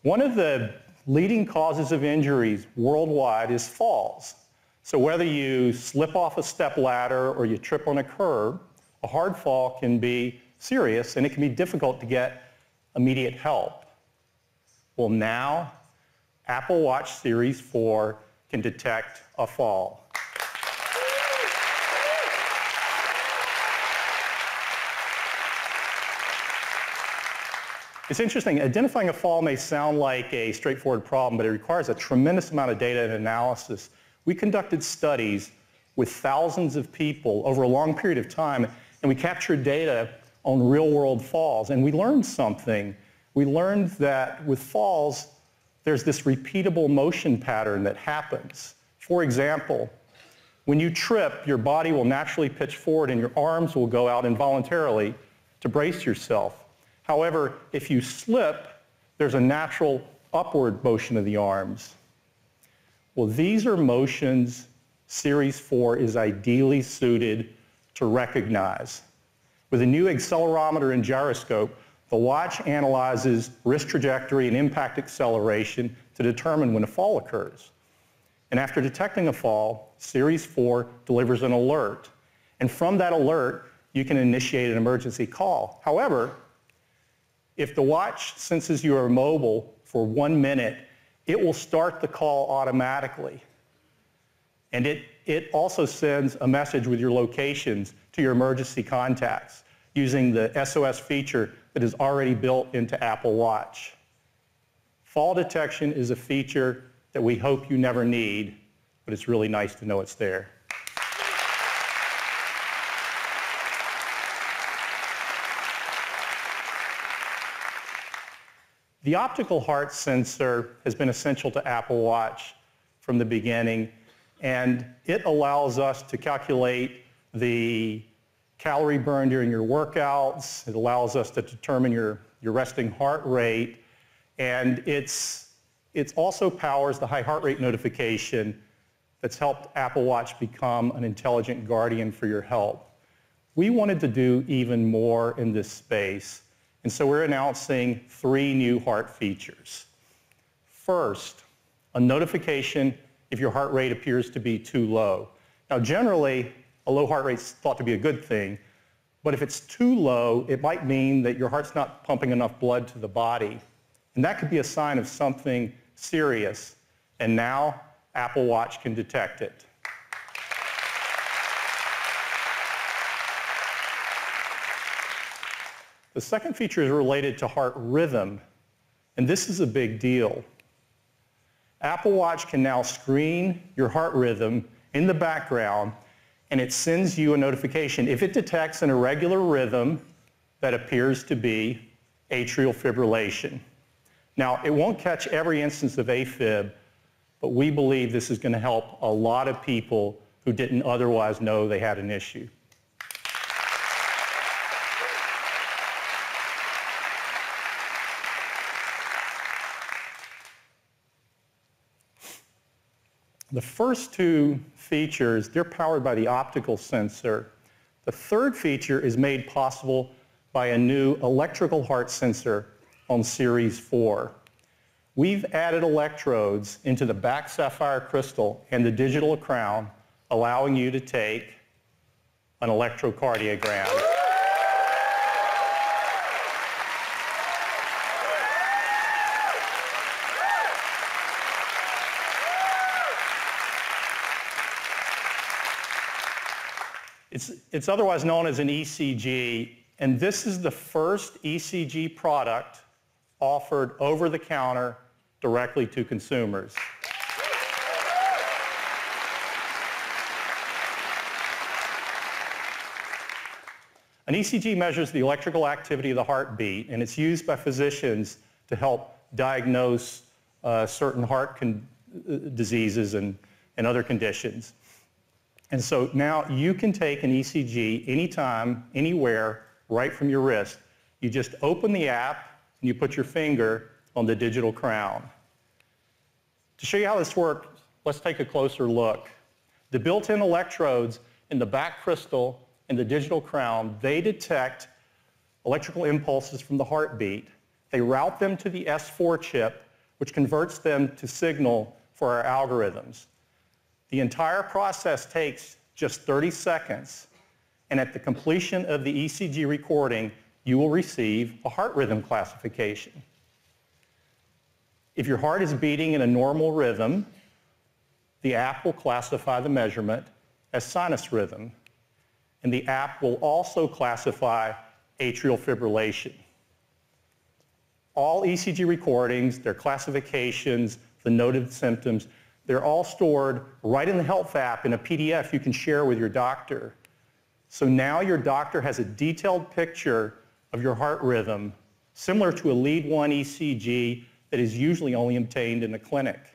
One of the leading causes of injuries worldwide is falls. So whether you slip off a step ladder or you trip on a curb, a hard fall can be serious and it can be difficult to get immediate help. Well, now Apple Watch Series 4 can detect a fall. It's interesting, identifying a fall may sound like a straightforward problem, but it requires a tremendous amount of data and analysis. We conducted studies with thousands of people over a long period of time, and we captured data on real-world falls, and we learned something. We learned that with falls, there's this repeatable motion pattern that happens. For example, when you trip, your body will naturally pitch forward and your arms will go out involuntarily to brace yourself. However, if you slip, there's a natural upward motion of the arms. Well, these are motions Series 4 is ideally suited to recognize. With a new accelerometer and gyroscope, the watch analyzes wrist trajectory and impact acceleration to determine when a fall occurs. And after detecting a fall, Series 4 delivers an alert. And from that alert, you can initiate an emergency call. However, if the watch senses you are mobile for 1 minute, it will start the call automatically. And it also sends a message with your locations to your emergency contacts using the SOS feature that is already built into Apple Watch. Fall detection is a feature that we hope you never need, but it's really nice to know it's there. The optical heart sensor has been essential to Apple Watch from the beginning, and it allows us to calculate the calorie burn during your workouts. It allows us to determine your resting heart rate, and it also powers the high heart rate notification that's helped Apple Watch become an intelligent guardian for your health. We wanted to do even more in this space, and so we're announcing 3 new heart features. First, a notification if your heart rate appears to be too low. Now, generally, a low heart rate is thought to be a good thing, but if it's too low, it might mean that your heart's not pumping enough blood to the body, and that could be a sign of something serious, and now Apple Watch can detect it. The second feature is related to heart rhythm, and this is a big deal. Apple Watch can now screen your heart rhythm in the background, and it sends you a notification if it detects an irregular rhythm that appears to be atrial fibrillation. Now, it won't catch every instance of AFib, but we believe this is going to help a lot of people who didn't otherwise know they had an issue. The first 2 features, they're powered by the optical sensor. The third feature is made possible by a new electrical heart sensor on Series 4. We've added electrodes into the back sapphire crystal and the digital crown, allowing you to take an electrocardiogram. It's otherwise known as an ECG, and this is the first ECG product offered over the counter directly to consumers. An ECG measures the electrical activity of the heartbeat, and it's used by physicians to help diagnose certain heart diseases and other conditions. And so now you can take an ECG anytime, anywhere, right from your wrist. You just open the app and you put your finger on the digital crown. To show you how this works, let's take a closer look. The built-in electrodes in the back crystal and the digital crown, they detect electrical impulses from the heartbeat. They route them to the S4 chip, which converts them to signal for our algorithms. The entire process takes just 30 seconds, and at the completion of the ECG recording, you will receive a heart rhythm classification. If your heart is beating in a normal rhythm, the app will classify the measurement as sinus rhythm, and the app will also classify atrial fibrillation. All ECG recordings, their classifications, the noted symptoms, they're all stored right in the Health app in a PDF you can share with your doctor. So now your doctor has a detailed picture of your heart rhythm, similar to a lead 1 ECG that is usually only obtained in the clinic.